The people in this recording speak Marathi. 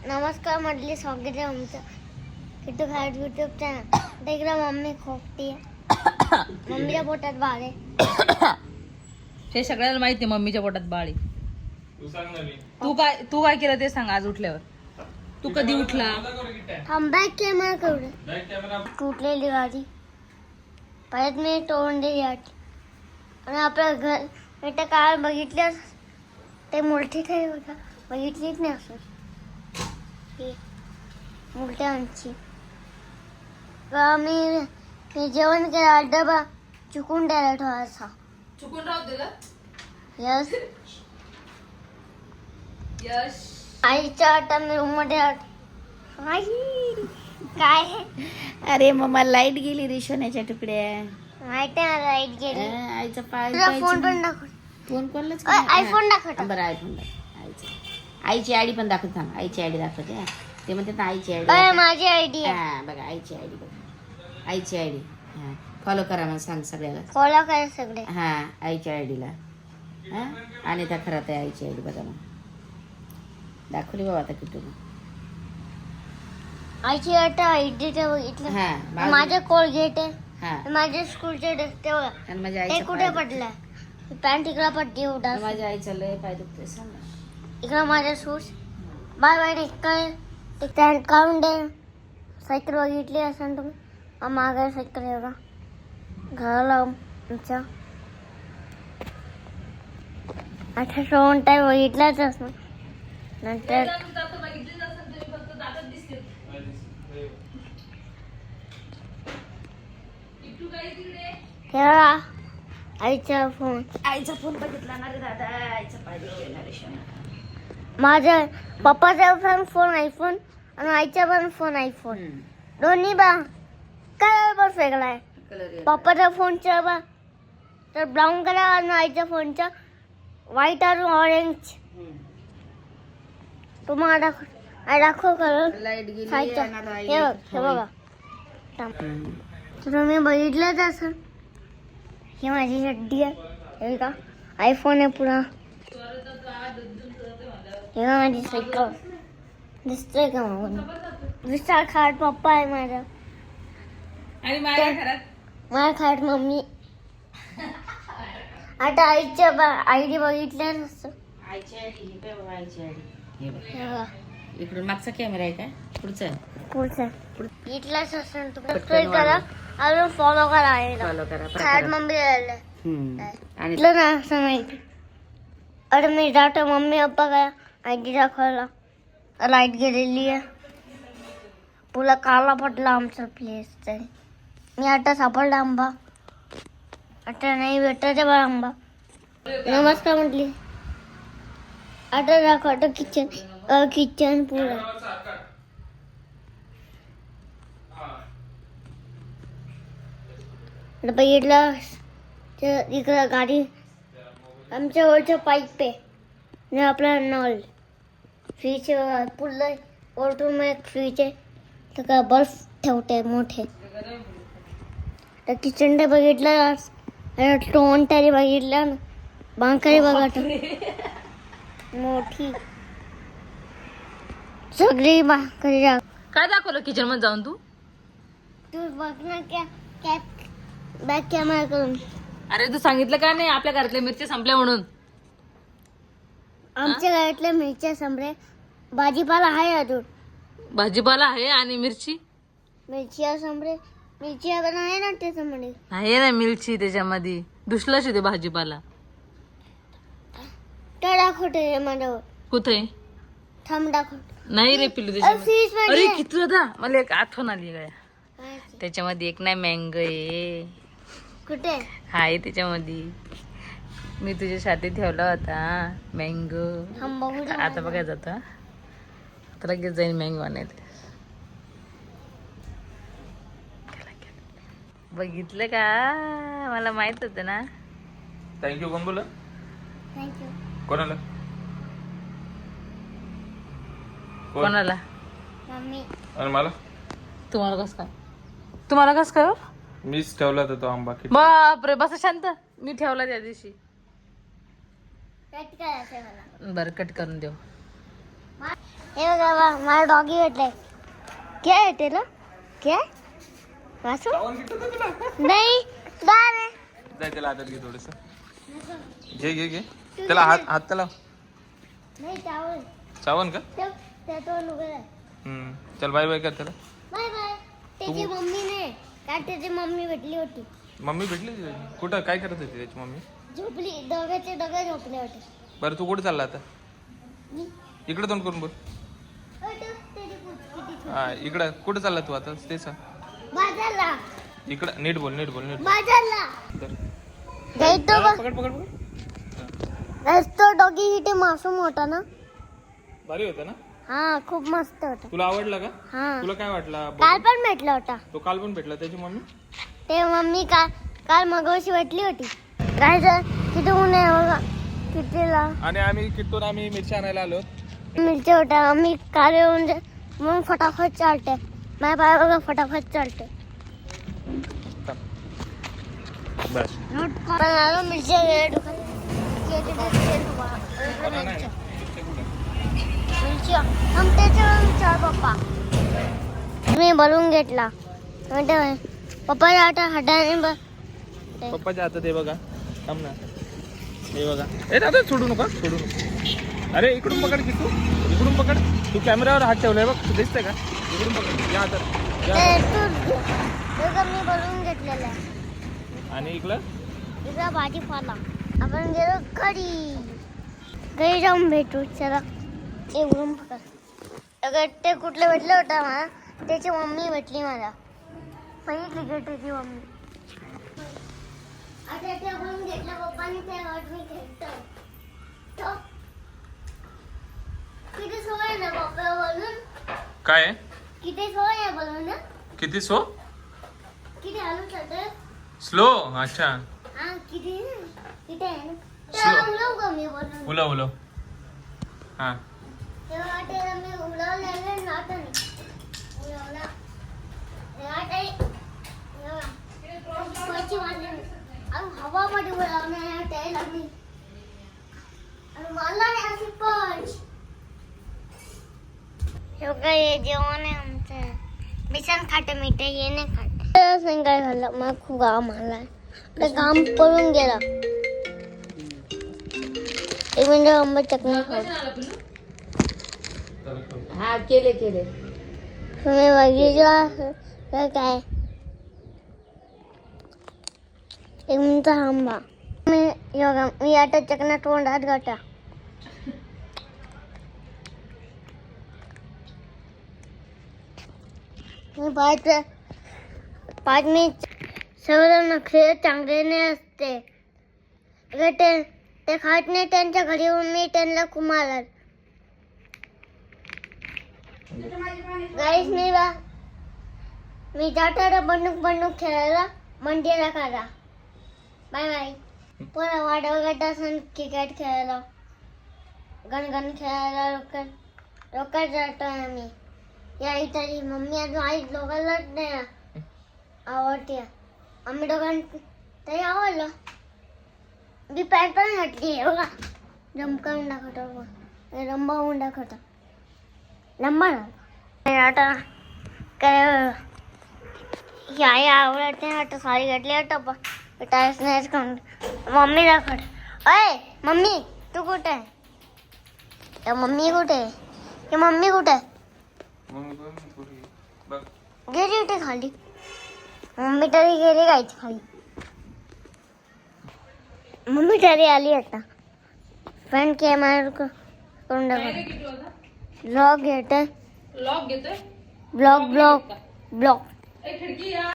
नमस्कार म्हटले स्वागत आहे आमचं किट्टू खाट यूट्यूब चॅनल. इकडे मम्मी खोकती मम्मीच्या पोटात बाळ आहे. हे सगळ्यांना माहिती आहे मम्मीच्या पोटात बाळ आहे. तू काय केलं ते सांग. आज उठल्यावर तू कधी उठला? बॅक कॅमेरा करू तुटलेली गाडी परत मी तोडून दिली आणि आपलं घर बेटा काय बघितलं ते मोठी काही बघा बघितलीच नाही असं मोठ्या आमची मी जेवण केलं डबा चुकून द्यायला थोडासा चुकून राहू दिला. यस यश आईच्या आता मी रूम मध्ये आई काय अरे मम्मा लाईट गेली रे सोन्याच्या तुकड्या. माहिती आहे मला लाईट गेली. आईचा पाय तुझा फोन पण दाखव. फोन कोणलाच आयफोन दाखव. बरं आयफोन आईची आयडी पण दाखवत थांब. आईची आयडी दाखवते हा. ते म्हणते ना आईची अरे आयडी. माझी आयडी हा बघा आईची आयडी बघा. आईची आयडी हा फॉलो करा मग सांग सगळ्याला. फॉलो करा सगळे. हा आईच्या आयडीला हा आणि त्या खरं आहे आईची आयडी बघा मग दाखवली बाबा आता किती. आईची आता आयडीचं बघितलं. हा माझे कोलगेट आहे. हा माझे स्कूलचे डस्ते बघा आणि माझ्या ते आईचं कुठे पाय पडलं पॅन्ट इकडे पडली उडा. माझ्या आईचं लय पाय दुखते सांग ना. इकडे माझे शूज बाय बाय इकडे ते पॅन्ट काढून दे. सायकल बघितली असेल तुम्ही मागे सायकल आहे बघा घराला आमच्या आता सोन टाय बघितलाच असं नंतर हे बघा आईचा फोन. आईचा फोन बघितला ना रे दादा. आईचा पाय दुखणार रे. माझ्या पप्पाचा पण फोन आयफोन आणि आईचा पण फोन आयफोन दोन्ही बा कलर पण वेगळा आहे. पप्पाच्या फोनचा बा तर ब्राऊन कलर आणि आईच्या फोनचा व्हाईट आणि ऑरेंज. तुम्हाला दाखव कलर लाईट गेली साईडचा आणि हे बघ हे बघा तुम्ही बघितलंच असं. ही माझी चड्डी आहे हे का आयफोन आहे पुरा. हे माझी सायकल दिसतोय का मागून विशाल खाट पप्पा आहे माझा आणि माझ्या घरात माझ्या खाट मम्मी. आता आईच्या आयडी बघितलं असं. आईची आयडी ही काय बाबा आईची आयडी हे बघ. हे बघा इकडून मागचा कॅमेरा आहे का पुढचा पुढचं इथलाच असेल तुम्ही सबस्क्राईब करा अजून फॉलो करा आईला. फॉलो करा खाट मम्मी राहिलं आणि इथलं ना असं माहिती. अरे मी जातो मम्मी पप्पा काय आयडी दाखवायला लाईट गेलेली आहे पुला काला पडला आमचा प्लेस तरी. मी आता सापडला आंबा आता नाही भेटत बा आंबा. नमस्कार म्हटली आता दाखवतो किचन किचन पुरा. बघितलं इकडं गाडी आमच्या वरच्या पाईप आहे आणि आपला नळ फ्रीज पुढलं वरतून एक फ्रीज आहे तर का बर्फ ठेवते मोठे. तर किचन ते बघितलं टोन तरी बघितलं ना बांकरी बघा मोठी सगळी बांकरी. काय दाखवलं किचन मध्ये जाऊन तू? तू बघ ना क्या बॅक कॅमेरा करून. अरे तू सांगितलं का नाही आपल्या घरातल्या मिरच्या संपल्या म्हणून? आमच्या घरातल्या मिरच्या संपले भाजीपाला आहे अजून. भाजीपाला आहे आणि मिरची मिरची संपले मिरची पण आहे ना त्याच्यामध्ये. आहे ना मिरची त्याच्यामध्ये दुसलाच होते भाजीपाला. त्या दाखवते माझ्यावर कुठे थांब दाखवते. नाही रे पिलू त्याच्यामध्ये. फ्रीज अरे मध्ये किती होता मला एक आठवण आली काय त्याच्यामध्ये एक नाही मँगो आहे. कुठे हाय त्याच्यामध्ये मी तुझ्यासाठी ठेवला होता मँगो. थांब बघू दे आता मला. बघायचं आता आता लगेच जाईन मँगो आणायला. बघितलं का मला माहित होतं ना. थँक्यू. कोण बोला थँक्यू. कोणाला कोणाला? मम्मी आणि मला तुम्हाला कस काय? मीच ठेवला होता तो आंबा किती. बापरे बस शांत. मी ठेवला त्या दिवशी. कट करायचं मला. बरं कट करून देऊ. हे बघा मला डॉगी भेटलाय. क्या आहे त्याला? क्या वासू? नाही गार आहे. जाय त्याला हातात घे थोडस. घे त्याला हात त्याला नाही चावल चावन का? त्याचं नुकसान आहे. चल बाय बाय कर त्याला. Bye bye. त्याची मम्मी नाही काय त्याची मम्मी भेटली होती. मम्मी भेटली तुझी? कुठं काय करत होती त्याची मम्मी? झोपली दोघे झोपले होते. बरं तू कुठे चालला आता? इकडे तोंड करून बोल. हा इकडं कुठे चालला तू आता ते सांग. बाजारला. इकडं नीट बोल. बाजारला. तर जायतो बघ. पकड. तो डॉगी इथे मासूम होता ना. भारी होता ना? हा खूप मस्त होता. तुला आवडला का? हा तुला काय वाटला? काल पण भेटला होता. तो काल पण भेटला त्याची मम्मी? ते मम्मी काल मगाशी भेटली होती. काय किती ऊन आहे बघा कितीला. आणि आम्ही किट्टून मिरची आणायला आलो. मिरची होता आम्ही काल येऊन मग फटाफट चालते. माझ्या पाय बघा फटाफट चालते. बस मिरची हम त्याच्यावर विचार पप्पा. मी बोलून घेतला पप्पा आता हाताने पप्पाच्या हातात हे बघा. थांब ना. हे बघा. ए दादा सोडू नका. अरे इकडून पकड की तू. इकडून पकड. तू कॅमेऱ्यावर हात ठेवलाय बघ. दिसतंय का? इकडून पकड. या हातात. मी बोलून घेतलेलं आहे. आणि इकडं भाजीपाला आपण गेलो घरी जाऊन भेटू. चला इकडून पकड. अगर ते कुठलं भेटलं होतं मला त्याची मम्मी भेटली मला. पहिली त्याची मम्मी. आता ते बोलून घेतलं पप्पानी त्यावर मी खेळतो. किती सोय ना पप्पा बोलून. काय किती सोय आहे बोलून ना. किती किती हलू शकत. स्लो? अच्छा. हा किती आहे ना. Slow. उलव का मी बोलून. उलव. हा तेव्हा वाटेल मी उलवलेलं नव्हतं मी. उलवला. हवामध्ये उलवण्याला त्याला लागली. आणि मला अशी पंच. हे जेवण आहे आमचं. बेसन खाते मीठे हे नाही खाते. काय झालं मला खूप घाम आला. घाम पळून गेला. एक मिनिट आंबट चटणी खाऊ. हा केले तुम्ही बघितलं काय? एक मिनिट थांबा. मी आता चकना तोंडात घाटा. मी पाच मिनिट सगळं नखरे चांगले नाही असते. ते खात नाही त्यांच्या घरी येऊन मी त्यांना कुमारल. गाईस मी जातो बंदूक खेळायला मंदिरा करा. Bye bye. पुन्हा वाढवगटा सण क्रिकेट खेळायला गणगण खेळायला रोकड जातो आम्ही. या इथली मम्मी अजून आई दोघांनाच नाही आवडते. आम्ही दोघां तरी आवडलं. मी पॅन्ट पण घातली बघा. जमका हुंडा खटा रंबा हुंडा खटा लंबा आता काय आई आवडते. आता साडी घातली आता टायस नाही खाऊन मम्मी दाखवत. अय मम्मी तू कुठे आहे? मम्मी कुठे आहे? मम्मी कुठे आहे? गेली होती खाली. मम्मी तरी गेली गायची खाली. मम्मी तरी आली आता. फ्रंट कॅमेरा करून दाखव. ब्लॉग घेतोय. लॉक घेतोय. ब्लॉग खिडकी या